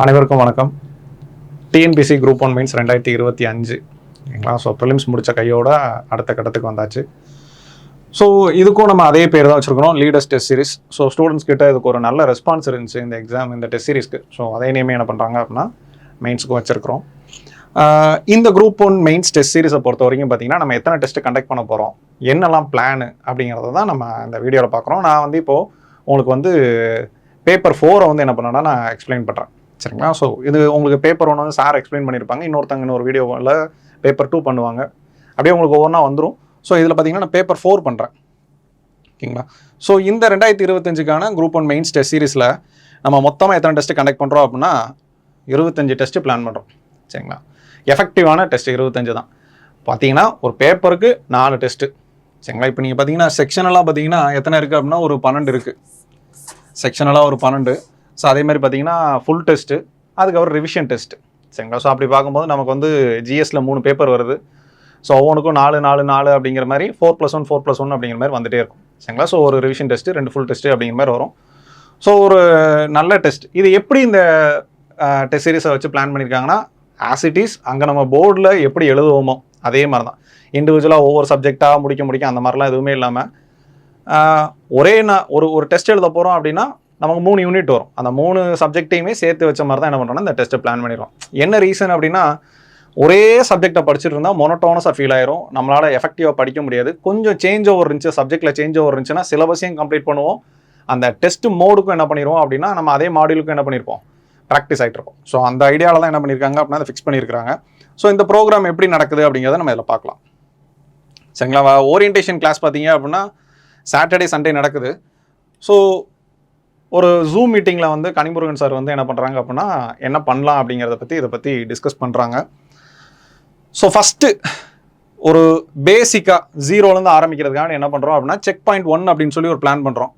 அனைவருக்கும் வணக்கம். TNPSC group 1 mains 2025 ஓகேங்களா. ஸோ ப்ரிலிம்ஸ் முடித்த கையோட அடுத்த கட்டத்துக்கு வந்தாச்சு. ஸோ இதுக்கும் நம்ம அதே பேர் தான் வச்சுருக்கிறோம், leaders test series. So students கிட்ட இதுக்கு ஒரு நல்ல ரெஸ்பான்ஸ் இருந்துச்சு இந்த எக்ஸாம், இந்த டெஸ்ட் சீரிஸ்க்கு. ஸோ அதே நேமே என்ன பண்ணுறாங்க அப்படின்னா மெயின்ஸுக்கு வச்சுருக்கிறோம். இந்த குரூப் 1 மெயின்ஸ் டெஸ்ட் சீரிஸை பொறுத்த வரைக்கும் பார்த்தீங்கன்னா நம்ம எத்தனை டெஸ்ட்டு கண்டக்ட் பண்ண போகிறோம், என்னெல்லாம் பிளானு அப்படிங்கிறத தான் நம்ம இந்த வீடியோவில் பார்க்குறோம். நான் இப்போது உங்களுக்கு பேப்பர் 4 என்ன பண்ணேன்னா நான் எக்ஸ்பிளைன் பண்ணுறேன், சரிங்களா. ஸோ இது உங்களுக்கு பேப்பர் 1 சார் எக்ஸ்பிளைன் பண்ணியிருப்பாங்க, இன்னொரு வீடியோவில் பேப்பர் 2 பண்ணுவாங்க, அப்படியே உங்களுக்கு ஒவ்வொன்றா வந்துடும். ஸோ இதில் பார்த்தீங்கன்னா நான் பேப்பர் 4 பண்ணுறேன், ஓகேங்களா. ஸோ இந்த 2025க்கான குரூப் 1 மெயின்ஸ் டெஸ்ட் சீரிஸில் நம்ம மொத்தமாக எத்தனை டெஸ்ட்டு கண்டக்ட் பண்ணுறோம் அப்படின்னா 25 டெஸ்ட்டு பிளான் பண்ணுறோம், சரிங்களா. எஃபெக்டிவான டெஸ்ட்டு 25 தான். பார்த்தீங்கன்னா ஒரு பேப்பருக்கு 4 டெஸ்ட்டு, சரிங்களா. இப்போ நீங்கள் பார்த்தீங்கன்னா செக்ஷனெல்லாம் பார்த்தீங்கன்னா எத்தனை இருக்குது அப்படின்னா ஒரு 12 இருக்குது, செக்ஷனெல்லாம் ஒரு 12. ஸோ அதே மாதிரி பார்த்தீங்கன்னா ஃபுல் டெஸ்ட்டு, அதுக்கப்புறம் ரிவிஷன் டெஸ்ட்டு, சரிங்களா. ஸோ அப்படி பார்க்கும்போது நமக்கு ஜிஎஸ்ல 3 பேப்பர் வருது. ஸோ ஒவ்வொன்றுக்கும் 4 அப்படிங்கிற மாதிரி 4+1 4+1 அப்படிங்கிற மாதிரி வந்துகிட்டே இருக்கும், சரிங்களா. ஸோ ஒரு ரிவிஷன் டெஸ்ட்டு, 2 ஃபுல் டெஸ்ட்டு அப்படிங்கிற மாதிரி வரும். ஸோ ஒரு நல்ல டெஸ்ட். இது எப்படி இந்த டெஸ்ட் சீரிஸை வச்சு பிளான் பண்ணியிருக்காங்கன்னா ஆஸ் இட் இஸ் அங்கே நம்ம போர்டில் எப்படி எழுதுவோமோ அதே மாதிரி தான். இண்டிவிஜுவலாக ஒவ்வொரு சப்ஜெக்டாக முடிக்க அந்த மாதிரிலாம் எதுவுமே இல்லாமல் ஒரு டெஸ்ட் எழுத போகிறோம் அப்படின்னா நமக்கு 3 யூனிட் வரும். அந்த 3 சப்ஜெக்டையுமே சேர்த்து வச்ச மாதிரி தான் என்ன பண்ணுறோம்னா இந்த டெஸ்ட்டை பிளான் பண்ணிடுவோம். என்ன ரீசன் அப்படின்னா ஒரே சப்ஜெக்டை படிச்சுட்டு இருந்தால் மொனோட்டோனஸாக ஃபீல் ஆயிரும், நம்மளால் எஃபெக்டிவாக படிக்க முடியாது. கொஞ்சம் சேஞ்ச் ஓவர் இருந்துச்சு, சப்ஜெக்டில் சேஞ்ச் ஓவர் இருந்துச்சுன்னா சிலபஸையும் கம்ப்ளீட் பண்ணுவோம், அந்த டெஸ்ட் மோடுக்கும் என்ன பண்ணிடுவோம் அப்படின்னா நம்ம அதே மாடியூலுக்கும் என்ன பண்ணியிருப்போம், ப்ராக்டிஸ் ஆகிட்டு இருப்போம். ஸோ அந்த ஐடியாவில் தான் என்ன பண்ணியிருக்காங்க அப்படின்னா அதை ஃபிக்ஸ் பண்ணியிருக்காங்க. ஸோ இந்த ப்ரோக்ராம் எப்படி நடக்குது அப்படிங்கிறத நம்ம இதில் பார்க்கலாம், சரிங்களா. ஓரியன்டேஷன் கிளாஸ் பார்த்தீங்க அப்படின்னா சாட்டர்டே சண்டே நடக்குது. ஸோ ஒரு ஜூம் மீட்டிங்கில் கனிமுருகன் சார் என்ன பண்ணுறாங்க அப்படின்னா என்ன பண்ணலாம் அப்படிங்கிறத இதை பற்றி டிஸ்கஸ் பண்ணுறாங்க. ஸோ ஃபஸ்ட்டு ஒரு பேசிக்காக 0லேருந்து ஆரம்பிக்கிறதுக்காக என்ன பண்ணுறோம் அப்படின்னா செக் பாயிண்ட் 1 அப்படின்னு சொல்லி ஒரு பிளான் பண்ணுறோம்.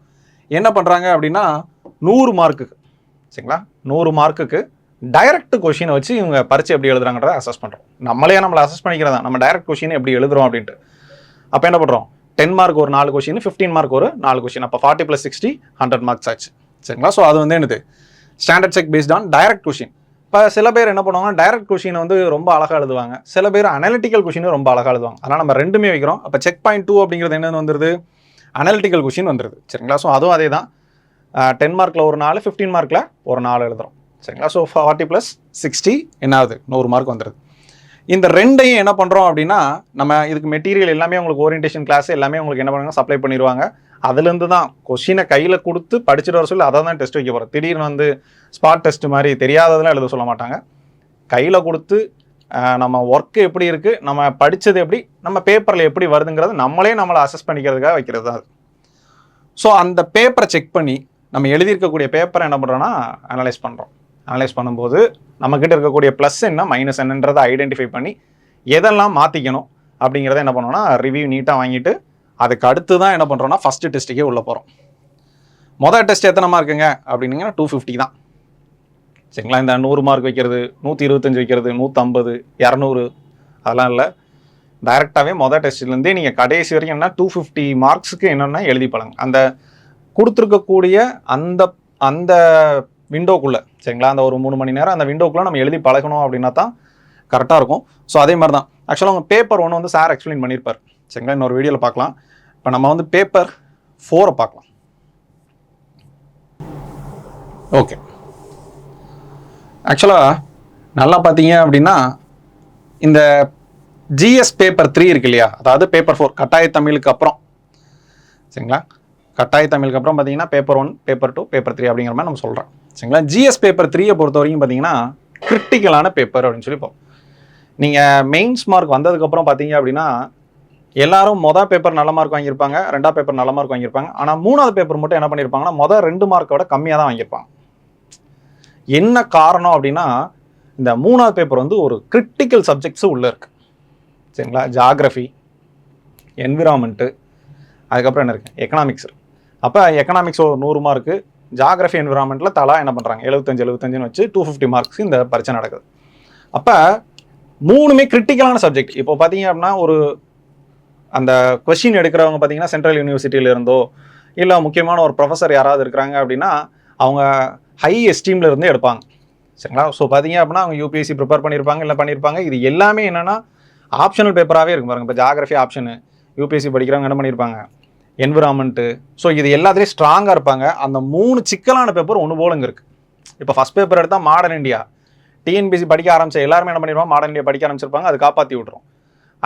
என்ன பண்ணுறாங்க அப்படின்னா 100 மார்க்குக்கு, சரிங்களா, 100 மார்க்குக்கு டைரக்ட் கொஷினை வச்சு இவங்க பரிட்சை எப்படி எழுதுறாங்கன்றதை அசஸ் பண்ணுறோம். நம்மளே நம்மளை அசஸ் பண்ணிக்கிறதா நம்ம டைரக்ட் கொஷினை எப்படி எழுதுறோம் அப்படின்ட்டு. அப்போ என்ன பண்ணுறோம், 10 மார்க் ஒரு 4 கொஷின், 15 மார்க் ஒரு 4 கொஷின், அப்போ 40 + 60 100 மார்க்ஸ் ஆச்சு, சரிங்களா. ஸோ அது என்னது standard check based on direct question. இப்போ சில பேர் என்ன பண்ணுவாங்கன்னா டைரக்ட் கொஷினை ரொம்ப அழகாக எழுதுவாங்க, சில பேர் அனலிட்டிக்கல் கொஷினும் ரொம்ப அழகாக எழுதுவாங்க. அதனால் நம்ம ரெண்டுமே வைக்கிறோம். அப்போ செக் பாயிண்ட் 2 அப்படிங்கிறது என்னென்னு வந்துடுது, அனலிட்டிக்கல் கொஷின் வந்துடுது, சரிங்களா. ஸோ அதுவும் அதே தான், 10 மார்க்கில் ஒரு 4, 15 மார்க்கில் ஒரு 4 எழுதுறோம், சரிங்களா. ஸோ 40 + 60 என்ன ஆகுது, 100 மார்க் வந்துடுது. இந்த ரெண்டையும் என்ன பண்ணுறோம் அப்படின்னா நம்ம இதுக்கு மெட்டீரியல் எல்லாமே உங்களுக்கு ஓரியன்டேஷன் கிளாஸ் எல்லாமே உங்களுக்கு என்ன பண்ணுவாங்க சப்ளை பண்ணிடுவாங்க. அதுலேருந்து தான் கொஷினை கையில் கொடுத்து படிச்சுட்டு வர சொல்லி அதை தான் டெஸ்ட் வைக்க போகிறோம். திடீர்னு ஸ்பாட் டெஸ்ட் மாதிரி தெரியாததெல்லாம் எழுத சொல்ல மாட்டாங்க. கையில் கொடுத்து நம்ம ஒர்க்கு எப்படி இருக்குது, நம்ம படித்தது எப்படி, நம்ம பேப்பரில் எப்படி வருதுங்கிறது நம்மளை அசஸ் பண்ணிக்கிறதுக்காக வைக்கிறது தான் அது. ஸோ அந்த பேப்பரை செக் பண்ணி நம்ம எழுதியிருக்கக்கூடிய பேப்பரை என்ன பண்ணுறோன்னா அனலைஸ் பண்ணுறோம். அனலைஸ் பண்ணும்போது நம்மக்கிட்ட இருக்கக்கூடிய ப்ளஸ் என்ன மைனஸ் என்னன்றதை ஐடென்டிஃபை பண்ணி எதெல்லாம் மாற்றிக்கணும் அப்படிங்கிறத என்ன பண்ணோன்னா ரிவ்யூ நீட்டாக வாங்கிட்டு அதுக்கு அடுத்து தான் என்ன பண்ணுறோன்னா ஃபஸ்ட்டு டெஸ்ட்டுக்கே உள்ளே போகிறோம். மொதல் டெஸ்ட் எத்தனை மார்க்குங்க அப்படின்னீங்கன்னா 250 தான், சரிங்களா. இந்த 100 மார்க் வைக்கிறது, 125 வைக்கிறது, 150, 200 அதெல்லாம் இல்லை. டைரெக்டாகவே மொதல் டெஸ்ட்லேருந்தே நீங்கள் கடைசி வரைக்கும் என்ன 250 மார்க்ஸுக்கு என்னென்னா எழுதி பழங்க. அந்த கொடுத்துருக்கக்கூடிய அந்த விண்டோக்குள்ளே, சரிங்களா, அந்த ஒரு 3 மணி நேரம் அந்த விண்டோக்குள்ளே நம்ம எழுதி பழகணும் அப்படின்னா தான் கரெக்டாக இருக்கும். ஸோ அதே மாதிரி தான் ஆக்சுவலாக உங்கள் பேப்பர் 1 சார் எக்ஸ்பிளைன் பண்ணியிருப்பார், சரிங்களா. இன்னொரு வீடியோவில் பார்க்கலாம். இப்போ நம்ம பேப்பர் 4 பார்க்கலாம். ஓகே, ஆக்சுவலாக நல்லா பார்த்தீங்க அப்படின்னா இந்த ஜிஎஸ் பேப்பர் 3 இருக்கு இல்லையா, அதாவது பேப்பர் 4 கட்டாய தமிழுக்கு அப்புறம், சரிங்களா. கட்டாய தமிழுக்கு அப்புறம் பார்த்தீங்கன்னா பேப்பர் 1 பேப்பர் 2 பேப்பர் 3 அப்படிங்கிற மாதிரி நம்ம சொல்கிறோம், சரிங்களா. ஜிஎஸ் பேப்பர் 3 பொறுத்த வரைக்கும் பார்த்தீங்கன்னா கிரிட்டிக்கலான பேப்பர் அப்படின்னு சொல்லி பார்ப்போம். நீங்கள் மெயின்ஸ் மார்க் வந்ததுக்கப்புறம் பார்த்தீங்க அப்படின்னா எல்லாரும் மொதல் பேப்பர் நல்ல மார்க் வாங்கியிருப்பாங்க, 2ஆவது பேப்பர் நல்ல மார்க் வாங்கியிருப்பாங்க. ஆனால் 3ஆவது பேப்பர் மட்டும் என்ன பண்ணியிருப்பாங்கன்னா மொதல் 2 மார்க்கை விட கம்மியாக தான் வாங்கியிருப்பாங்க. என்ன காரணம் அப்படின்னா இந்த 3ஆவது பேப்பர் ஒரு கிரிட்டிக்கல் சப்ஜெக்ட்ஸு உள்ளே இருக்குது, சரிங்களா. ஜாகிரஃபி, என்விரான்மெண்ட்டு, அதுக்கப்புறம் என்ன இருக்குது எக்கனாமிக்ஸ் இருக்குது. அப்போ எக்கனாமிக்ஸ் 100 மார்க்கு, ஜாகிரஃபி என்விரான்மெண்ட்டில் தலா என்ன பண்ணுறாங்க 75 வச்சு 250 மார்க்ஸ் இந்த பரீட்சை நடக்குது. அப்போ 3மே கிரிட்டிக்கலான சப்ஜெக்ட். இப்போ பார்த்தீங்க அப்படின்னா அந்த கொஸ்டின் எடுக்கிறவங்க பார்த்தீங்கன்னா சென்ட்ரல் யூனிவர்சிட்டியில் இருந்தோ இல்லை முக்கியமான ஒரு ப்ரொஃபஸர் யாராவது இருக்கிறாங்க அப்படின்னா அவங்க ஹை எஸ்டீமில் இருந்து எடுப்பாங்க, சரிங்களா. ஸோ பார்த்தீங்க அப்படின்னா அவங்க யூபிஎஸ்சி ப்ரிப்பேர் பண்ணியிருப்பாங்க, இல்லை பண்ணியிருப்பாங்க. இது எல்லாமே என்னென்னா ஆப்ஷனல் பேப்பராகவே இருக்கும் பாருங்கள். இப்போ ஜாகிரஃபி ஆப்ஷனு யூபிஎஸ்சி படிக்கிறவங்க என்ன பண்ணியிருப்பாங்க, என்விரான்மெண்ட்டு. ஸோ இது எல்லாத்துலேயும் ஸ்ட்ராங்காக இருப்பாங்க. அந்த 3 சிக்கலான பேப்பர் ஒன்று போல இங்கே இருக்குது. இப்போ ஃபஸ்ட் பேப்பர் எடுத்தால் மாடர்ன் இந்தியா, டிஎன்பிசி படிக்க ஆரம்பிச்ச எல்லாருமே என்ன பண்ணிடுவாங்க, மாடர்ன் இந்தியா படிக்க ஆரம்பிச்சிருப்பாங்க, அது காப்பாற்றி விட்ரும்.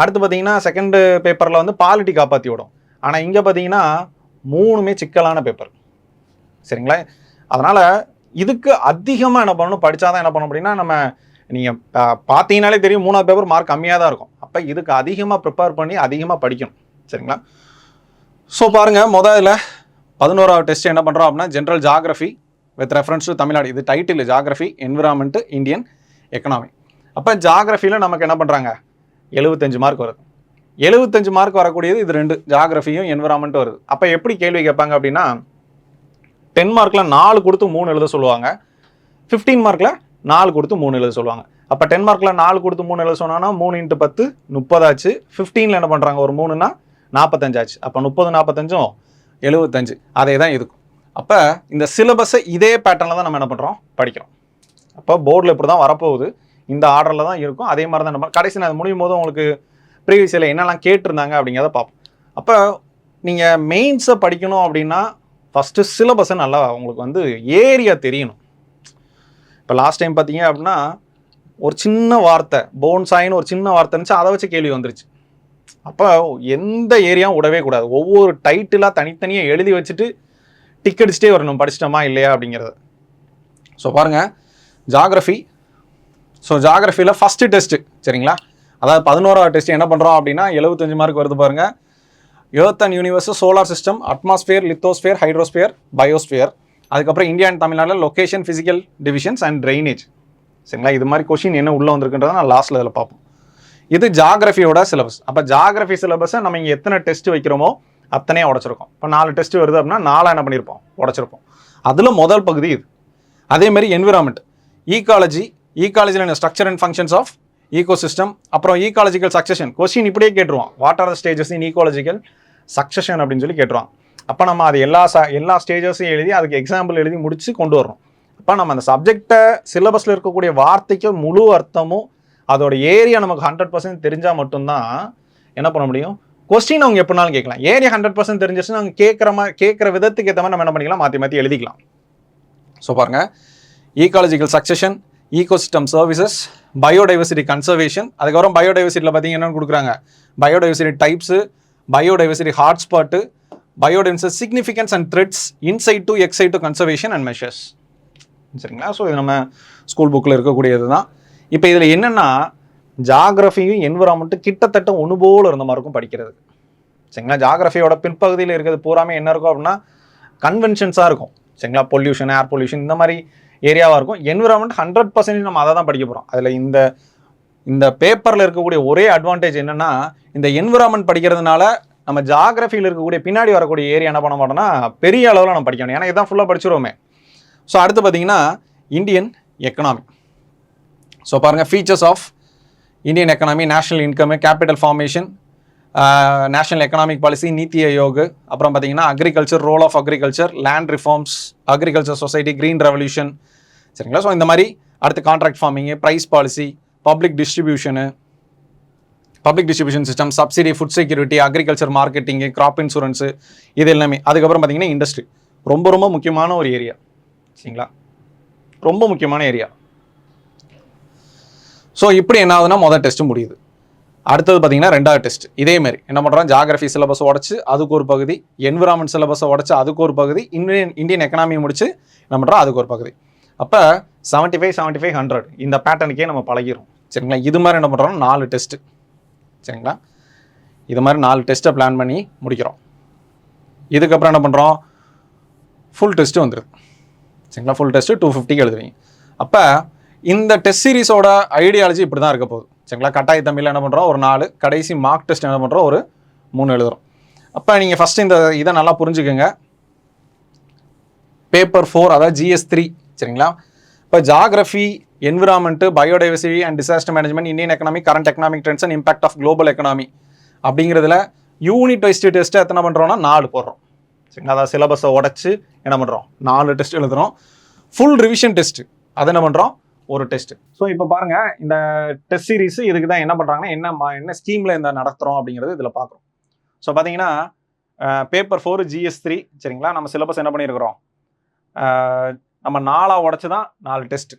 அடுத்து பார்த்தீங்கன்னா செகண்ட் பேப்பரில் வந்து பாலிட்டி காப்பாற்றி விடும். ஆனால் இங்கே பார்த்தீங்கன்னா 3மே சிக்கலான பேப்பர். சரிங்களா. அதனால் இதுக்கு அதிகமாக என்ன பண்ணணும், படித்தா தான் என்ன பண்ணணும் அப்படின்னா, நம்ம நீங்கள் பார்த்தீங்கனாலே தெரியும் 3வது பேப்பர் மார்க் கம்மியாக தான் இருக்கும். அப்போ இதுக்கு அதிகமாக ப்ரிப்பேர் பண்ணி அதிகமாக படிக்கணும். சரிங்களா. ஸோ பாருங்கள், முதல்ல 11வது டெஸ்ட் என்ன பண்ணுறோம் அப்படின்னா general geography with reference to Tamil Nadu. இது title geography, environment, Indian economy. அப்போ ஜாகிரஃபியில் நமக்கு என்ன பண்ணுறாங்க, 75 மார்க் வருது. 75 மார்க் வரக்கூடியது இது 2 ஜாகிரஃபியும் என்விரான்மெண்ட்டும் வருது. அப்போ எப்படி கேள்வி கேட்பாங்க அப்படின்னா 10 மார்க்கில் 4 கொடுத்து 3 எழுத சொல்லுவாங்க, 15 மார்க்கில் 4 கொடுத்து 3 எழுத சொல்லுவாங்க. அப்போ 10 மார்க்கில் 4 கொடுத்து 3 எழுத சொன்னாங்கன்னா 3 × 10 30 ஆச்சு. 15ல் என்ன பண்ணுறாங்க, ஒரு 3னா 45 ஆச்சு. அப்போ 30 45 75, அதே தான் இருக்கும். அப்போ இந்த சிலபஸை இதே பேட்டர்னில் தான் நம்ம என்ன பண்ணுறோம், படிக்கிறோம். அப்போ போர்டில் இப்படி தான் வரப்போகுது, இந்த ஆர்டரில் தான் இருக்கும். அதே மாதிரி தான் நம்ம கடைசி நான் முடியும் போது உங்களுக்கு ப்ரீவியஸ் இயரில் என்னெல்லாம் கேட்டிருந்தாங்க அப்படிங்கிறத பார்ப்போம். அப்போ நீங்கள் மெயின்ஸை படிக்கணும் அப்படின்னா ஃபஸ்ட்டு சிலபஸை நல்லா உங்களுக்கு வந்து ஏரியா தெரியணும். இப்போ லாஸ்ட் டைம் பார்த்தீங்க அப்படின்னா ஒரு சின்ன வார்த்தை போன்சாயின்னு ஒரு சின்ன வார்த்தை இருந்துச்சு, அதை வச்சு கேள்வி வந்துருச்சு. அப்போ எந்த ஏரியாவும் விடவே கூடாது. ஒவ்வொரு டைட்டிலாக தனித்தனியாக எழுதி வச்சுட்டு டிக் அடிச்சுட்டே வரணும், படிச்சிட்டோமா இல்லையா அப்படிங்கிறது. ஸோ பாருங்கள், ஜாகிரஃபி. ஸோ ஜாகிரஃபியில் ஃபஸ்ட்டு டெஸ்ட்டு, சரிங்களா. அதாவது 11வது டெஸ்ட் என்ன பண்ணுறோம் அப்படின்னா 75 மார்க் வருது பாருங்கள். Earth and universe, solar system, atmosphere, lithosphere, hydrosphere, biosphere. அதுக்கப்புறம் இந்தியா அண்ட் தமிழ்நாட்டில் location, physical divisions and drainage. சரிங்களா. இது மாதிரி கொஷின் என்ன உள்ளே வந்திருக்குன்றதை நான் லாஸ்ட்டில் இதில் பார்ப்போம். இது ஜாகிரஃபியோட சிலபஸ். அப்போ ஜாகிரஃபி சிலபஸை நம்ம இங்கே எத்தனை டெஸ்ட் வைக்கிறோமோ அத்தனையே உடச்சிருக்கோம். இப்போ 4 டெஸ்ட் வருது அப்படின்னா 4 என்ன பண்ணியிருப்போம், உடச்சிருப்போம். அதில் முதல் பகுதி இது. அதேமாதிரி என்விரான்மெண்ட், ஈகாலஜியில் structure and functions of ecosystem. அப்புறம் ஈகாலஜிக்கல் சக்சஷன் கொஸ்டின் இப்படியே கேட்டுருவான், what are the stages in ecological succession அப்படின்னு சொல்லி கேட்டுருவான். அப்போ நம்ம அது எல்லா ஸ்டேஜஸையும் எழுதி அதுக்கு எக்ஸாம்பிள் எழுதி முடிச்சு கொண்டு வரணும். அப்போ நம்ம அந்த சப்ஜெக்டை சிலபஸில் இருக்கக்கூடிய வார்த்தைக்கு முழு அர்த்தமும் அதோட ஏரியா நமக்கு 100% தெரிஞ்சால் மட்டும்தான் என்ன பண்ண முடியும், கொஸ்டின் அவங்க எப்படினாலும் கேட்கலாம். ஏரியா 100% தெரிஞ்சிச்சுன்னா அவங்க கேட்குற விதத்துக்கு ஏற்ற மாதிரி நம்ம என்ன பண்ணிக்கலாம், மாற்றி எழுதிக்கலாம். ஸோ பாருங்கள், ecological succession, ecosystem services, biodiversity conservation. அதுக்கப்புறம் பயோடைவர்சிட்டியில் பார்த்தீங்கன்னா என்னென்னு கொடுக்குறாங்க, biodiversity types, biodiversity hotspot, biodiversity significance and threads, inside to excite to conservation and measures. சரிங்களா. ஸோ இது நம்ம ஸ்கூல் புக்கில் இருக்கக்கூடியது தான். இப்போ இதில் என்னென்னா ஜாகிரஃபியும் என்விரான்மெண்ட்டு கிட்டத்தட்ட ஒன்று போல் இருந்த மாதிரி இருக்கும் படிக்கிறது. சரிங்களா. ஜாகிரஃபியோட பின்பகுதியில் இருக்கிறது பூராமே என்ன இருக்கும் அப்படின்னா கன்வென்ஷன்ஸாக இருக்கும். சரிங்களா. பொல்யூஷன், ஏர் பொல்யூஷன், இந்த மாதிரி ஏரியாவாக இருக்கும். என்விரான்மெண்ட் 100% நம்ம அதை தான் படிக்க போகிறோம். அதில் இந்த பேப்பரில் இருக்கக்கூடிய ஒரே அட்வான்டேஜ் என்னென்னா, இந்த என்விரான்மெண்ட் படிக்கிறதுனால நம்ம ஜாகிரஃபியில் இருக்கக்கூடிய பின்னாடி வரக்கூடிய ஏரியா என்ன பண்ண மாட்டோம்னா பெரிய அளவில் நம்ம படிக்கணும். ஏன்னா இதான் ஃபுல்லாக படிச்சிருவோமே. ஸோ அடுத்து பார்த்தீங்கன்னா இந்தியன் எக்கனாமி. ஸோ பாருங்கள், features of Indian economy, national income, capital formation, national economic policy, NITI Aayog. அப்புறம் பார்த்தீங்கன்னா agriculture, role of agriculture, land reforms, agriculture society, green revolution. சரிங்களா. ஸோ இந்த மாதிரி அடுத்து contract farming, price policy, public distribution system, subsidy, food security, agriculture marketing, crop insurance, இது எல்லாமே. அதுக்கப்புறம் பார்த்தீங்கன்னா இண்டஸ்ட்ரி, ரொம்ப முக்கியமான ஒரு ஏரியா. சரிங்களா. ரொம்ப முக்கியமான ஏரியா. ஸோ இப்படி என்ன ஆகுதுன்னா முதல் டெஸ்ட்டு முடியுது. அடுத்தது பார்த்தீங்கன்னா 2வது டெஸ்ட். இதேமாதிரி என்ன பண்ணுறோம், ஜாகிரஃபி சிலபஸை உடச்சி அதுக்கு ஒரு பகுதி, என்விரான்மெண்ட் சிலபஸை உடச்சி அதுக்கு ஒரு பகுதி, இந்தியன் எக்கனாமி முடிச்சு என்ன பண்ணுறோம் அதுக்கு ஒரு பகுதி. அப்போ 75, 75, 100 இந்த பேட்டர்னுக்கே நம்ம பழகிடும். சரிங்களா. இது மாதிரி என்ன பண்ணுறோம், 4 டெஸ்ட்டு. சரிங்களா. இது மாதிரி 4 டெஸ்ட்டை பிளான் பண்ணி முடிக்கிறோம். இதுக்கப்புறம் என்ன பண்ணுறோம், ஃபுல் டெஸ்ட்டு வந்துடுது. சரிங்களா. ஃபுல் டெஸ்ட்டு 250 எழுதுவீங்க. அப்போ இந்த டெஸ்ட் சீரிஸோட ஐடியாலஜி இப்படி தான் இருக்க போகுது. சரிங்களா. கட்டாய தமிழில் என்ன பண்ணுறோம் ஒரு 4, கடைசி மார்க் டெஸ்ட் என்ன பண்ணுறோம் ஒரு 3 எழுதுகிறோம். அப்போ நீங்கள் ஃபஸ்ட்டு இந்த இதை நல்லா புரிஞ்சுக்கோங்க. பேப்பர் 4 அதாவது GS3. சரிங்களா. இப்போ geography, environment, biodiversity and disaster management, Indian economy, current economic trends and impact of global economy அப்படிங்கிறதுல யூனிட் வைஸ் டெஸ்ட்டு எத்தனை பண்ணுறோம்னா 4 போடுறோம். சரிங்களா. அதாவது சிலபஸை உடச்சி என்ன பண்ணுறோம் 4 டெஸ்ட் எழுதுகிறோம். ஃபுல் ரிவிஷன் டெஸ்ட்டு அதை என்ன பண்ணுறோம் ஒரு டெஸ்ட். ஸோ இப்போ பாருங்க, இந்த டெஸ்ட் சீரிஸ் இதுக்கு தான் என்ன பண்ணுறாங்கன்னா என்ன ஸ்கீமில் இந்த நடத்துகிறோம் அப்படிங்கிறது இதில் பார்க்குறோம். ஸோ பார்த்தீங்கன்னா பேப்பர் 4 GS3 சரிங்களா, நம்ம சிலபஸ் என்ன பண்ணியிருக்கிறோம், நம்ம 4 உடச்சி தான் 4 டெஸ்ட்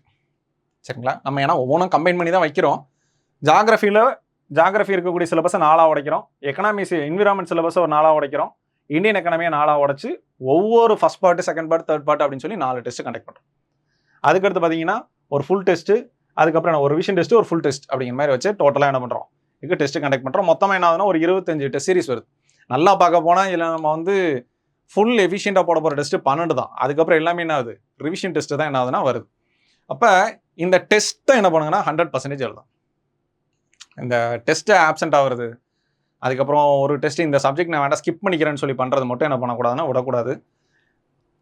சரிங்களா. நம்ம ஏன்னா ஒவ்வொன்றும் கம்பைன் பண்ணி தான் வைக்கிறோம். ஜாகிரஃபி இருக்கக்கூடிய சிலபஸை 4 உடைக்கிறோம், எக்கனாமிக்ஸ் என்விரான்மெண்ட் சிலபஸை ஒரு 4 உடைக்கிறோம், இந்தியன் எக்கனாமியை 4 உடச்சி ஒவ்வொரு first part, second part, third part அப்படின்னு சொல்லி 4 டெஸ்ட் கண்டக்ட் பண்ணுறோம். அதுக்கடுத்து பார்த்தீங்கன்னா ஒரு ஃபுல் டெஸ்ட்டு, அதுக்கப்புறம் ஒரு ரிவிஷன் டெஸ்ட், ஒரு ஃபுல் டெஸ்ட் அப்படிங்கிற மாதிரி வச்சு டோட்டலாக என்ன பண்ணுறோம், இதுக்கு டெஸ்ட் கண்டக்ட் பண்ணுறோம். மொத்தமாக என்ன ஆகுதுன்னா ஒரு 25 டெஸ்ட் சீரிஸ் வருது. நல்லா பார்க்க போனால் இதில் நம்ம வந்து ஃபுல் எஃபிஷியண்டாக போட போகிற டெஸ்ட்டு 12 தான். அதுக்கப்புறம் எல்லாமே என்ன ஆகுது, ரிவிஷன் டெஸ்ட்டு தான் என்ன ஆகுதுன்னா வருது. அப்போ இந்த டெஸ்ட்டை என்ன பண்ணுங்கன்னா 100% எழுதும். இந்த டெஸ்ட்டை ஆப்சென்ட் ஆகுறது, அதுக்கப்புறம் ஒரு டெஸ்ட் இந்த சப்ஜெக்ட் நான் வேண்டாம் ஸ்கிப் பண்ணிக்கிறேன்னு சொல்லி பண்ணுறது மட்டும் என்ன பண்ணக்கூடாதுன்னா விடக்கூடாது.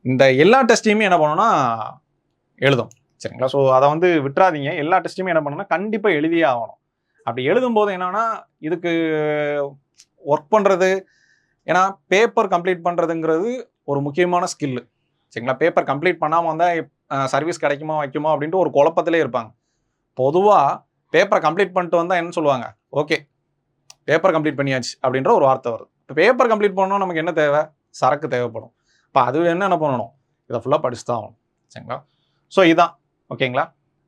இந்த எல்லா டெஸ்ட்டையுமே என்ன பண்ணணும்னா எழுதும் சரிங்களா. ஸோ அதை வந்து விட்டுறாதீங்க. எல்லா டெஸ்ட்டையுமே என்ன பண்ணணும்னா கண்டிப்பாக எழுதியே ஆகணும். அப்படி எழுதும்போது என்னன்னா இதுக்கு ஒர்க் பண்ணுறது, ஏன்னா பேப்பர் கம்ப்ளீட் பண்ணுறதுங்கிறது ஒரு முக்கியமான ஸ்கில்லு சரிங்களா. பேப்பர் கம்ப்ளீட் பண்ணாமல் வந்தால் சர்வீஸ் கிடைக்குமா வைக்குமா அப்படின்ட்டு ஒரு குழப்பத்திலே இருப்பாங்க. பொதுவாக பேப்பரை கம்ப்ளீட் பண்ணிட்டு வந்தால் என்ன சொல்லுவாங்க, ஓகே பேப்பர் கம்ப்ளீட் பண்ணியாச்சு அப்படின்ற ஒரு வார்த்தை வருது. இப்போ பேப்பர் கம்ப்ளீட் பண்ணணும், நமக்கு என்ன தேவை, சரக்கு தேவைப்படும். இப்போ அது என்ன பண்ணணும், இதை ஃபுல்லாக படிச்சு தான் ஆகணும் சரிங்களா. ஸோ இதுதான் ஓகேங்களா.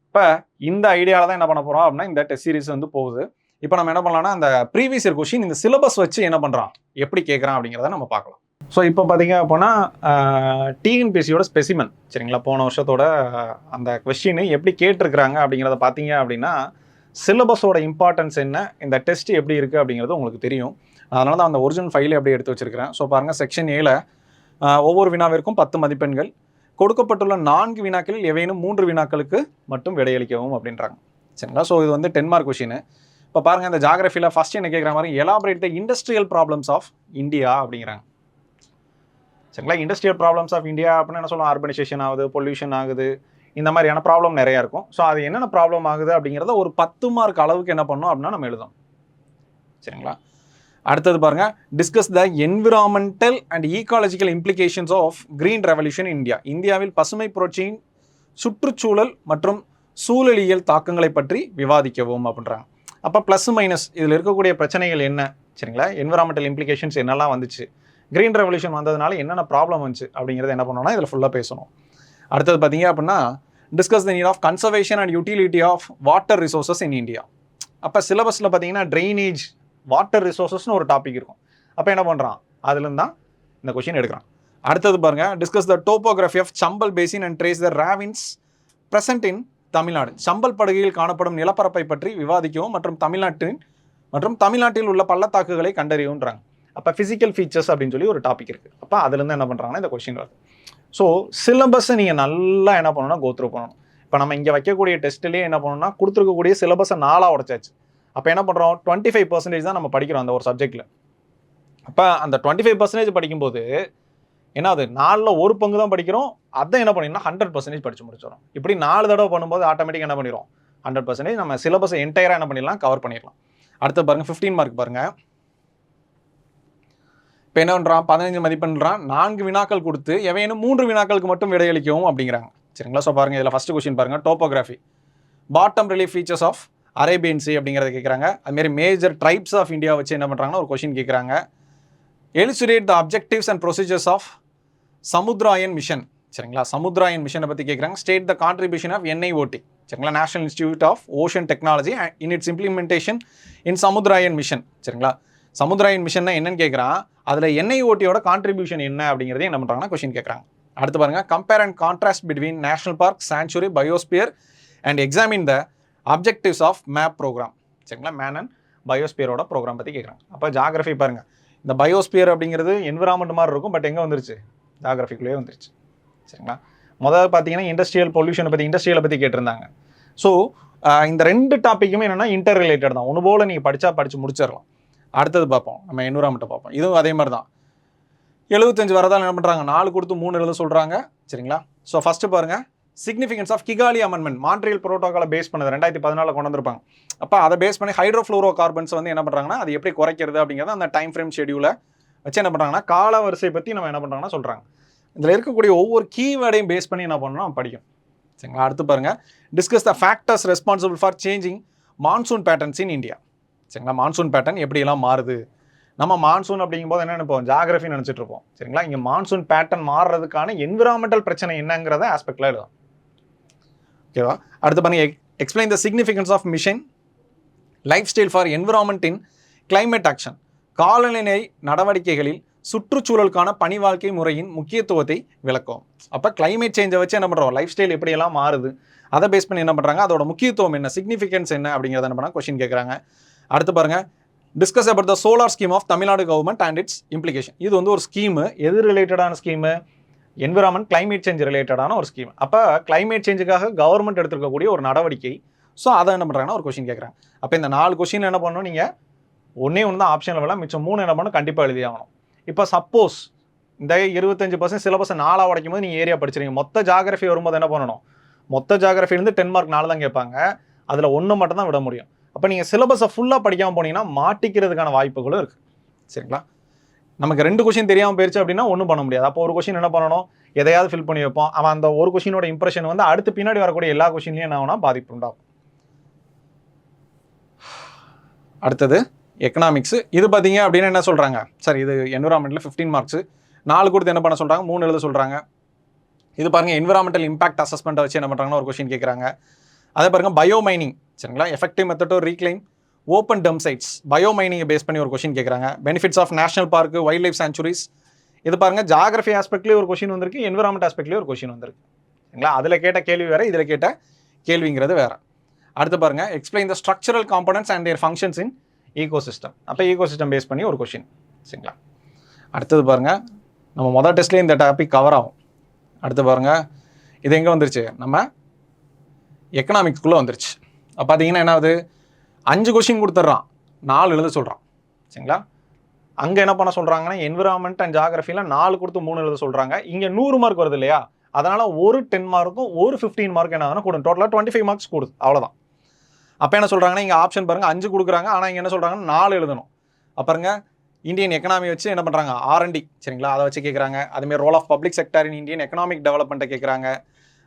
இப்போ இந்த ஐடியாவில் தான் என்ன பண்ண போகிறோம் அப்படின்னா இந்த டெஸ்ட் சீரிஸ் வந்து போகுது. இப்போ நம்ம என்ன பண்ணலாம்னா அந்த ப்ரீவியஸ் இயர் கொஸ்டின் இந்த சிலபஸ் வச்சு என்ன பண்ணுறான், எப்படி கேட்குறான் அப்படிங்கிறத நம்ம பார்க்கலாம். ஸோ இப்போ பார்த்தீங்க அப்படின்னா டிஎன்பிஎஸ்சியோட ஸ்பெசிமன் சரிங்களா, போன வருஷத்தோட அந்த கொஸ்டின் எப்படி கேட்டிருக்கிறாங்க அப்படிங்கிறத பார்த்தீங்க அப்படின்னா சிலபஸோட இம்பார்ட்டன்ஸ் என்ன, இந்த டெஸ்ட் எப்படி இருக்குது அப்படிங்கிறது உங்களுக்கு தெரியும். அதனால தான் அந்த ஒரிஜினல் ஃபைலை அப்படியே எடுத்து வச்சிருக்கிறேன். ஸோ பாருங்கள், செக்ஷன் ஏல ஒவ்வொரு வினாவிற்கும் 10 மதிப்பெண்கள், கொடுக்கப்பட்டுள்ள 4 வினாக்களில் எவையும் 3 வினாக்களுக்கு மட்டும் விடையளிக்கவும் அப்படின்றாங்க சரிங்களா. ஸோ இது வந்து 10 மார்க் கொஸ்டின். இப்போ பாருங்கள், இந்த ஜாகிரஃபியில் ஃபர்ஸ்ட் என்ன கேட்குற மாதிரி elaborate the industrial problems of India அப்படிங்கிறாங்க சரிங்களா. இண்டஸ்ட்ரியல் ப்ராப்ளம்ஸ் ஆஃப் இந்தியா அப்படின்னு என்ன சொல்லலாம், அர்பனைசேஷன் ஆகுது, பொல்யூஷன் ஆகுது, இந்த மாதிரியான ப்ராப்ளம் நிறையா இருக்கும். ஸோ அது என்னென்ன ப்ராப்ளம் ஆகுது அப்படிங்கிறத ஒரு 10 மார்க் அளவுக்கு என்ன பண்ணணும் அப்படின்னா நம்ம எழுதணும் சரிங்களா. அடுத்தது பாருங்க, discuss the environmental and ecological implications of green revolution India. இந்தியாவில் பசுமை புரட்சியின் சுற்றுச்சூழல் மற்றும் சூழலியல் தாக்கங்களை பற்றி விவாதிக்கவும் அப்படின்றாங்க. அப்போ ப்ளஸ் மைனஸ் இதில் இருக்கக்கூடிய பிரச்சனைகள் என்ன சரிங்களா, என்விரான்மெண்டல் இம்ப்ளிகேஷன்ஸ் என்னெல்லாம் வந்துச்சு, கிரீன் ரெவல்யூஷன் வந்ததுனால என்னென்ன ப்ராப்ளம் வந்துச்சு அப்படிங்கிறத என்ன பண்ணணும்னா இதில் ஃபுல்லாக பேசணும். அடுத்தது பார்த்தீங்க அப்படின்னா discuss the need of conservation and utility of water resources in India. அப்போ சிலபஸில் பார்த்தீங்கன்னா ட்ரைனேஜ், வாட்டர் ரிசோர்ஸஸ்னு ஒரு டாபிக் இருக்கும். அப்போ என்ன பண்ணுறான், அதுலேருந்து தான் இந்த கொஸ்டின் எடுக்கிறான். அடுத்தது பாருங்க, discuss the topography of Chambal basin and trace the ravines present in Tamil Nadu. Chambal படுகையில் காணப்படும் நிலப்பரப்பை பற்றி விவாதிக்கவும் மற்றும் தமிழ்நாட்டில் உள்ள பள்ளத்தாக்குகளை கண்டறியும்ன்றாங்க. அப்போ ஃபிசிக்கல் ஃபீச்சர்ஸ் அப்படின்னு சொல்லி ஒரு டாபிக் இருக்குது. அப்போ அதுலேருந்து என்ன பண்ணுறாங்கன்னா இந்த கொஸ்டின் வருது. ஸோ சிலபஸை நீங்கள் நல்லா என்ன பண்ணணும்னா கோத்ரூ பண்ணணும். இப்போ நம்ம இங்கே வைக்கக்கூடிய டெஸ்ட்லேயே என்ன பண்ணணும்னா கொடுத்துருக்கக்கூடிய சிலபஸை 4 உடைச்சாச்சு. அப்போ என்ன பண்ணுறோம், 25% தான் நம்ம படிக்கிறோம் அந்த ஒரு சப்ஜெக்டில். அப்போ அந்த 25% படிக்கும்போது ஏன்னா அது 4ல் 1 பங்கு தான் படிக்கிறோம். அதை என்ன பண்ணிடணும் 100% படித்து முடிச்சிடும். இப்படி 4 தடவை பண்ணும்போது ஆட்டோமேட்டிக்காக என்ன பண்ணிடும், 100% நம்ம சிலபஸை என்டையராக என்ன பண்ணிடலாம், கவர் பண்ணிடலாம். அடுத்து பாருங்கள், 15 மார்க் பாருங்கள். இப்போ என்ன பண்ணுறான், 15 மதிப்பெண்றான், 4 வினாக்கள் கொடுத்து எவையேனும் 3 வினாக்களுக்கு மட்டும் விடையளிக்கவும் அப்படிங்கிறாங்க சரிங்களா. ஸோ பாருங்கள், இதில் ஃபஸ்ட்டு கொஸ்டின் பாருங்கள், topography bottom relief features of Arabian sea அப்படிங்கிறத கேட்குறாங்க. அதுமாரி மேஜர் ட்ரைப்ஸ் ஆஃப் இந்தியா வச்சு என்ன பண்ணுறாங்கன்னா ஒரு கொஸ்டின் கேட்குறாங்க. Elucidate the objectives and procedures of Samudrayaan mission சரிங்களா. சமுத்ராயன் மிஷனை பற்றி கேட்குறாங்க. State the contribution of NIOT சரிங்களா, National Institute of Ocean Technology in its implementation in Samudrayaan mission சரிங்களா. சமுத்ராயன் மிஷன்னா என்னன்னு கேட்குறான், அதில் NIOTயோட கான்ட்ரிபியூஷன் என்ன அப்படிங்கிறதையும் என்ன பண்ணுறாங்கன்னா கொஸ்டின் கேட்குறாங்க. அடுத்து பாருங்கள், compare and contrast between national park, sanctuary, biosphere and examine the objectives of MAB programme சரிங்களா. மேன் அண்ட் பயோஸ்பியரோட ப்ரோக்ராம் பற்றி கேட்குறாங்க. அப்போ ஜாகிரஃபி பாருங்கள், இந்த பயோஸ்பியர் அப்படிங்கிறது என்விரான்மெண்ட் மாதிரி இருக்கும், பட் எங்கே வந்துருச்சு, ஜாகிரஃபிக்குள்ளேயே வந்துருச்சு சரிங்களா. முதல்ல பார்த்தீங்கன்னா இண்டஸ்ட்ரியல் பொல்யூஷனை பற்றி, இண்டஸ்ட்ரியலை பற்றி கேட்டிருந்தாங்க. ஸோ இந்த 2 டாப்பிக்குமே என்னென்னா இன்டர் ரிலேட்டட் தான். ஒன்று போல் நீங்கள் படித்து முடிச்சிடலாம். அடுத்தது பார்ப்போம், நம்ம என்விரான்மெண்ட்டை பார்ப்போம். இதுவும் அதே மாதிரி தான். 75 வரதால் என்ன பண்ணுறாங்க, 4 கொடுத்து 3 எழுத சொல்கிறாங்க சரிங்களா. ஸோ ஃபஸ்ட்டு பாருங்கள், significance of Kigali amendment, Montreal புரோட்டோகாலை பேஸ் பண்ணது 2014 கொண்டு வந்திருப்பாங்க. அப்போ அதை பேஸ் பண்ணி ஹைட்ரோஃப்ளூரோ கார்பன்ஸ் வந்து என்ன பண்ணுறாங்கன்னா அது எப்படி குறைக்கிறது அப்படிங்கிறத அந்த டைம் ஃப்ரேம் ஷெடியூலை வச்சு என்ன பண்ணுறாங்கன்னா கால வரிசை பற்றி நம்ம என்ன பண்ணுறாங்கன்னா சொல்கிறாங்க. இதில் இருக்கக்கூடிய ஒவ்வொரு கீவேர்டையும் பேஸ் பண்ணி என்ன பண்ணணும் படிக்கணும் சரிங்களா. அடுத்து பாருங்கள், discuss the factors responsible for changing monsoon patterns in India. சரிங்களா, மான்சூன் பேட்டர்ன் எப்படியெல்லாம் மாறுது. நம்ம மான்சூன் அப்படிங்கும்போது என்ன நினைப்போம், ஜாகிரஃபி நினச்சிட்டு இருப்போம். சரிங்களா, இங்கே மான்சூன் பேட்டர்ன் மாறுறதுக்கான என்விரான்மெண்டல் பிரச்சனை என்னங்கிறத ஆஸ்பெக்டில் எழுதும். ஓகேவா. அடுத்து பாருங்க, explain the significance of mission life style for environment in climate action. காலநிலை நடவடிக்கைகளில் சுற்றுச்சூழலுக்கான பணி வாழ்க்கை முறையின் முக்கியத்துவத்தை விளக்கும். அப்போ கிளைமேட் சேஞ்சை வச்சு என்ன பண்ணுறோம், லைஃப் ஸ்டைல் எப்படியெல்லாம் மாறுது, அதை பேஸ் பண்ணி என்ன பண்ணுறாங்க, அதோட முக்கியத்துவம் என்ன, சிக்னிஃபிகன்ஸ் என்ன அப்படிங்கிறத என்ன பண்ணால் கொஸ்டின் கேட்குறாங்க. அடுத்து பாருங்கள், discuss about the solar scheme of Tamil Nadu government and its implication. இது வந்து ஒரு ஸ்கீமு, எது ரிலேட்டடான ஸ்கீமு, என்விரான்மெண்ட் கிளைமேட் சேஞ்ச் ரிலேட்டடான ஒரு ஸ்கீம். அப்போ கிளைமேட் சேஞ்சுக்காக கவர்மெண்ட் எடுத்துருக்கக்கூடிய ஒரு நடவடிக்கை. ஸோ அதை என்ன பண்ணுறாங்கன்னா ஒரு கொஸ்டின் கேட்குறாங்க. அப்போ இந்த 4 கொஸ்டின் என்ன பண்ணணும், நீங்கள் ஒன்றே ஒன்று தான் ஆப்ஷனில் வரலாம், மிச்சம் 3 என்ன பண்ணணும், கண்டிப்பாக எழுதி ஆகணும். இப்போ சப்போஸ் இந்த 25% சிலபஸை 4 உடைக்கும் போது நீங்கள் ஏரியா படிச்சிருங்க, மொத்த ஜாகிரஃபி வரும்போது என்ன பண்ணணும், மொத்த ஜாகிரஃபிலேருந்து 10 மார்க் 4 தான் கேட்பாங்க, அதில் 1 மட்டும் தான் விட முடியும். அப்போ நீங்கள் சிலபஸை ஃபுல்லாக படிக்காமல் போனீங்கன்னா மாட்டிக்கிறதுக்கான வாய்ப்புகளும் இருக்குது. சரிங்களா, நமக்கு 2 கொஸ்டின் தெரியாமல் போயிடுச்சு அப்படின்னா ஒன்றும் பண்ண முடியாது. அப்போ ஒரு கொஸ்டின் என்ன பண்ணணும், எதையாவது ஃபில் பண்ணி வைப்போம். அவன் அந்த ஒரு கொஸ்டினோட இம்ப்ரெஷன் வந்து அடுத்து பின்னாடி வரக்கூடிய எல்லா கொஸ்டின்லையும் என்ன ஆகுனா பாதிப்பு உண்டாகும். அடுத்தது எக்கனாமிக்ஸ். இது பார்த்தீங்க அப்படின்னா என்ன சொல்கிறாங்க, சார் இது என்விரான்மெண்ட்டில் 15 மார்க்ஸ் 4 கொடுத்து என்ன பண்ண சொல்கிறாங்க, 3 எழுத சொல்கிறாங்க. இது பாருங்கள், என்விரான்மெண்டல் இம்பாக்ட் அசஸ்மெண்ட்டை வச்சு என்ன பண்ணுறாங்கன்னா ஒரு கொஸ்டின் கேட்குறாங்க. அதே பாருங்கள், பயோ மைனிங். சரிங்களா, effective method to reclaim open dump sites, bio மைனிங்கை பேஸ் பண்ணி ஒரு கொஸ்டின் கேட்குறாங்க. Benefits of national park, wildlife sanctuaries. இது பாருங்கள், ஜாகிரஃபி ஆஸ்பெக்ட்லேயே ஒரு கொஸ்டின் வந்திருக்கு, என்விரான்மெண்ட் ஆஸ்பெக்ட்லேயே ஒரு கொஸ்டின் வந்திருக்கு. சரிங்களா, அதில் கேட்ட கேள்வி வேறு, இதில் கேட்ட கேள்விங்கிறது வேறு. அடுத்து பாருங்கள், explain the structural components and their functions in ecosystem. அப்போ ஈகோசிஸ்டம் பேஸ் பண்ணி ஒரு கொஸ்டின். சரிங்களா, அடுத்தது பாருங்கள், நம்ம மொதல் டெஸ்ட்லேயே இந்த டாபிக் கவர் ஆகும். அடுத்து பாருங்கள், இது எங்கே வந்துருச்சு, நம்ம எக்கனாமிக்ஸ்குள்ளே வந்துருச்சு. அப்போ பார்த்தீங்கன்னா என்ன ஆகுது, 5 கொஸ்டின் கொடுத்துட்றான், 4 எழுத சொல்கிறான். சரிங்களா, அங்கே என்ன பண்ண சொல்கிறாங்கன்னா என்விரான்மெண்ட் அண்ட் ஜாகிரஃபியில் 4 கொடுத்து 3 எழுத சொல்கிறாங்க. இங்கே 100 மார்க் வருது இல்லையா, அதனால் ஒரு 10 மார்க்கும் ஒரு 15 மார்க் என்ன ஆகுதுன்னா கூடும், டோட்டலாக 25 மார்க்ஸ் கூடுது, அவ்வளோதான். அப்போ என்ன சொல்கிறாங்கன்னா இங்கே ஆப்ஷன் பாருங்கள், 5 கொடுக்குறாங்க, ஆனால் இங்கே என்ன சொல்கிறாங்கன்னா 4 எழுதணும். அப்புறங்க இந்தியன் எக்கனாமி வச்சு என்ன பண்ணுறாங்க, R&D. சரிங்களா, அதை வச்சு கேட்குறாங்க. அதுமாரி role of public sector in Indian economic டெவலப்மெண்ட்டை கேட்குறாங்க.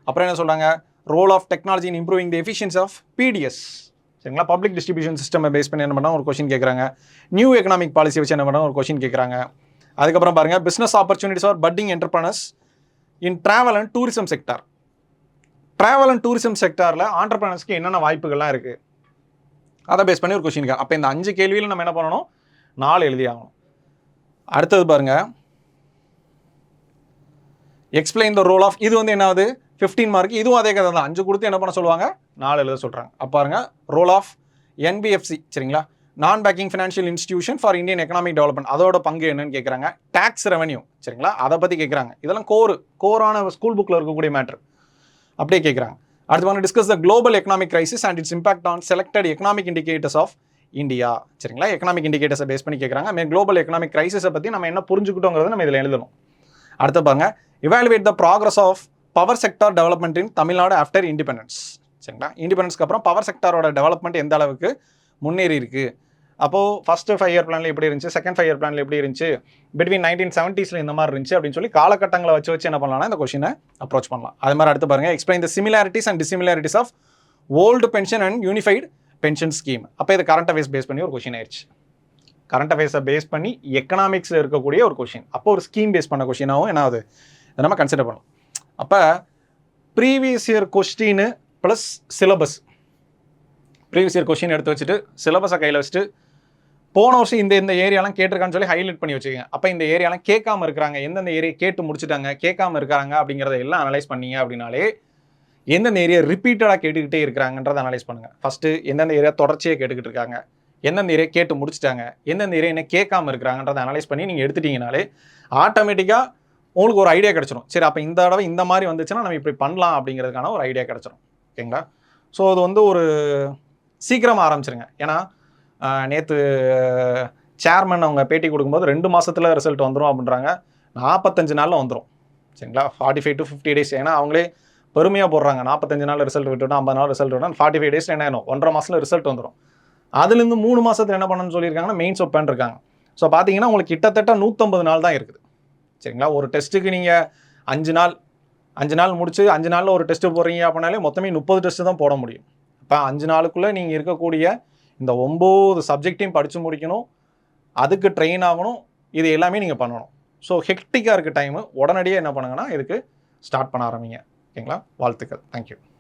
அப்புறம் என்ன சொல்கிறாங்க, role of technology in improving the efficiency of PDS. சரிங்களா, பப்ளிக் டிஸ்ட்ரிபியூஷன் சிஸ்டம் பேஸ் பண்ணி என்ன பண்ணால் ஒரு கொஸ்டின் கேட்குறாங்க. நியூ எக்கனாமிக் பாலிசி வச்சு என்ன பண்ணால் ஒரு கொஸ்டின் கேட்குறாங்க. அதுக்கப்புறம் பாருங்கள், business opportunities are budding entrepreneurs in travel and tourism sector. Travel and tourism செக்டாரில் ஆண்டர்பிரனர்ஸ்க்கு என்னென்ன வாய்ப்புகள்லாம் இருக்குது, அதை பேஸ் பண்ணி ஒரு கொஸ்டின் கேட்கும். அப்போ இந்த 5 கேள்வியில் நம்ம என்ன பண்ணணும், 4 எழுதி ஆகணும். அடுத்தது பாருங்கள், எக்ஸ்பிளைன் த ரோல் ஆஃப். இது வந்து என்னாவது 15 மார்க், இதுவும் அதே கதை தான். 5 கொடுத்து என்ன பண்ண சொல்லுவாங்க, 4 எழுத சொல்கிறாங்க. அப்போ பாருங்க, ரோல் ஆஃப் NBFC. சரிங்களா, நான் banking financial institution for Indian economic development, அதோட பங்கு என்னன்னு கேட்குறாங்க. Tax revenue. சரிங்களா, அதை பற்றி கேட்குறாங்க. இதெல்லாம் கோரான ஸ்கூல் புக்கில் இருக்கக்கூடிய மேட்ரு, அப்படியே கேட்குறாங்க. அடுத்து வந்து discuss the global economic crisis and its impact on selected economic indicators of India. சரிங்களா, எக்கனாமிக் இண்டிகேட்டர்ஸை பேஸ் பண்ணி கேட்குறாங்க. குளோபல் எக்கனாமிக் கிரைசிஸை பற்றி நம்ம என்ன புரிஞ்சுக்கிட்டோங்கிறத நம்ம இதில் எழுதணும். அடுத்து பாருங்க, evaluate the progress of power sector development in Tamil Nadu after independence. சரிங்களா, இண்டிபெண்டன்ஸ்க்கு அப்புறம் பவர் செக்டாரோட டெவலப்மெண்ட் எந்த அளவுக்கு முன்னேறி இருக்குது. அப்போது ஃபஸ்ட்டு 5 இயர் பிளானில் எப்படி இருந்துச்சு, செகண்ட் 5 இயர் பிளானில் எப்படி இருந்துச்சு, பிட்வீன் 1970s இந்த மாதிரி இருந்துச்சு அப்படின்னு சொல்லி காலகட்டங்களை வச்சு என்ன பண்ணலாம்னா இந்த கொஸ்டினை அப்ரோச் பண்ணலாம். அது மாதிரி அடுத்து பாருங்கள், explain the similarities and dissimilarities of old pension and unified pension scheme. அப்போ இது கரண்ட் அஃபேர்ஸ் பேஸ் பண்ணி ஒரு கொஸ்டின் ஆயிடுச்சு. கரண்ட் அஃபேர்ஸை பேஸ் பண்ணி எக்கனாமிக்ஸில் இருக்கக்கூடிய ஒரு கொஸ்டின், அப்போ ஒரு ஸ்கீம் பேஸ் பண்ண கொஸ்டினாகவும் என்ன ஆகுது, இதை நம்ம கன்சிடர் பண்ணலாம். அப்போ previous year question plus syllabus, previous year question எடுத்து வச்சுட்டு சிலபஸை கையில் வச்சுட்டு போன வருஷம் இந்த ஏரியாலாம் கேட்டிருக்கான்னு சொல்லி ஹைலைட் பண்ணி வச்சுக்கோங்க. அப்போ இந்த ஏரியாலாம் கேட்காம இருக்கிறாங்க, எந்தெந்த ஏரியா கேட்டு முடிச்சுட்டாங்க, கேட்காம இருக்காங்க அப்படிங்கிறத எல்லாம் அனலைஸ் பண்ணீங்க அப்படின்னாலே எந்தெந்த ஏரியா ரிப்பீட்டடாக கேட்டுக்கிட்டே இருக்கிறாங்கன்றதை அனலைஸ் பண்ணுங்கள். ஃபஸ்ட்டு எந்தெந்த ஏரியா தொடர்ச்சியாக கேட்டுக்கிட்டு இருக்காங்க, எந்தெந்த ஏரியா கேட்டு முடிச்சுட்டாங்க, எந்தெந்த ஏரியா என்ன கேட்காம இருக்கிறாங்கன்றதை அனலைஸ் பண்ணி நீங்கள் எடுத்துட்டீங்கனாலே ஆட்டோமேட்டிக்காக உங்களுக்கு ஒரு ஐடியா கிடச்சிரும். சரி, அப்போ இந்த தடவை இந்த மாதிரி வந்துச்சுன்னா நம்ம இப்படி பண்ணலாம் அப்படிங்கிறதுக்கான ஒரு ஐடியா கிடச்சிரும். ஓகேங்களா, ஸோ அது வந்து ஒரு சீக்கிரமாக ஆரம்பிச்சிருங்க. ஏன்னா நேற்று சேர்மன் அவங்க பேட்டி கொடுக்கும்போது 2 மாதத்தில் ரிசல்ட் வந்துடும் அப்படின்றாங்க. 45 நாளில் வந்துடும். சரிங்களா, 45 to 50 days. ஏன்னா அவங்களே பெருமையாக போடுறாங்க, 45 நாள் ரிசல்ட் விட்டுவிட்டோம், 50 நாள் ரிசல்ட் விட்டோம், 45 days என்ன ஆகும், 1.5 மாதத்தில் ரிசல்ட் வந்துடும். அதுலேருந்து 3 மாதத்தில் என்ன பண்ணணும்னு சொல்லியிருக்காங்கன்னா மெயின்ஸ் ஒப்பேன் இருக்காங்க. ஸோ பார்த்தீங்கன்னா உங்களுக்கு கிட்டத்தட்ட 150 நாள் தான் இருக்குது. சரிங்களா, ஒரு டெஸ்ட்டுக்கு நீங்கள் 5 நாள் 5 நாள் முடிச்சு 5 நாளில் ஒரு டெஸ்ட்டு போடுறீங்க அப்படின்னாலே மொத்தமே 30 டெஸ்ட்டு தான் போட முடியும். இப்போ 5 நாளுக்குள்ளே நீங்கள் இருக்கக்கூடிய இந்த 9 சப்ஜெக்டையும் படித்து முடிக்கணும், அதுக்கு ட்ரெயின் ஆகணும், இது எல்லாமே நீங்கள் பண்ணணும். ஸோ ஹெக்டிக்காக இருக்க டைமு உடனடியாக என்ன பண்ணுங்கன்னா இதுக்கு ஸ்டார்ட் பண்ண ஆரம்பிங்க. ஓகேங்களா? வாழ்த்துக்கள். தேங்க்யூ.